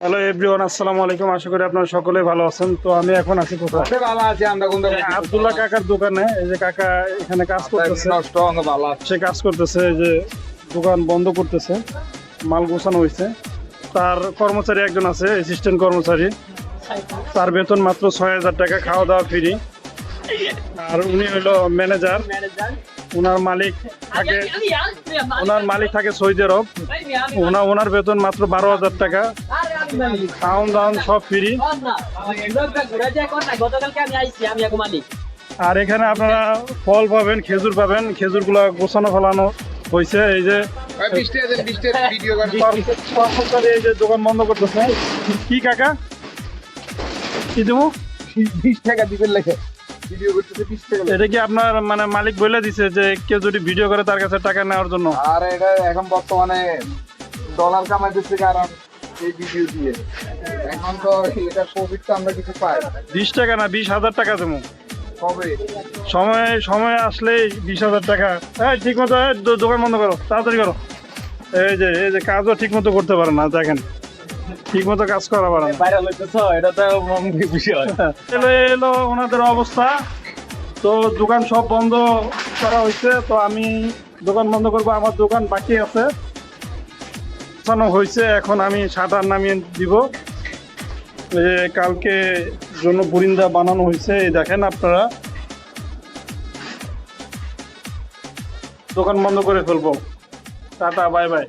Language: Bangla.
হ্যালো এভরিওয়ান, আসসালামু আলাইকুম। আশা করি আপনারা সকলে ভালো আছেন। তো আমি এখন আছি কোথায়? আব্দুল্লাহ কাকার দোকানে। এই যে কাকা এখানে কাজ করতেছে, সে কাজ করতেছে, এই যে দোকান বন্ধ করতেছে, মাল গোছানো হয়েছে। তার কর্মচারী একজন আছে, অ্যাসিস্ট্যান্ট কর্মচারী, তার বেতন মাত্র ৬,০০০ টাকা, খাওয়া দাওয়া ফ্রি। আর উনি হলো ম্যানেজার। ওনার মালিক থাকে সৌদি আরব। ওনার বেতন মাত্র ১২,০০০ টাকা, খাওয়ান দাওয়ান সব ফ্রি। আর এখানে আপনারা ফল পাবেন, খেজুর পাবেন। খেজুরগুলা গোছানো ফেলানো হয়েছে। এই যে কর্মচারী এই যে দোকান বন্ধ করতেছে। কি কাকা কি দেবো? 20 টাকা দিবেন লেখে ভিডিও করতেছে 20 টাকা। এটা কি আপনার মানে মালিক বলে দিছে যে কেউ যদি ভিডিও করে তার কাছে টাকা নেওয়ার জন্য? আর এটা এখন বর্তমানে ডলার কামাইতেছে কারণ এই ভিডিও দিয়ে। এখন তো এটা প্রফিট তো আমরা কিছু পাই। 20 টাকা না, 20,০০০ টাকা দেবো। কবে সময় আসলেই 20,০০০ টাকা। হ্যাঁ, ঠিক মতো দোকান বন্ধ করো, তাড়াতাড়ি করো। এই যে কাজও ঠিক মতো করতে পারে না, দেখেন ঠিক মতো কাজ করা পারে না। ভাইরাল হইতেছ এটা তো বিষয়। এলো ওনাদের অবস্থা। তো দোকান সব বন্ধ করা হয়েছে। তো আমি দোকান বন্ধ করবো, আমার দোকান বাকি আছে, হয়েছে। এখন আমি শাটার নামিয়ে দিব। কালকে জন্য বুরিন্দা বানানো হয়েছে, এই দেখেন আপনারা। দোকান বন্ধ করে ফেলবো। Tata, bye bye.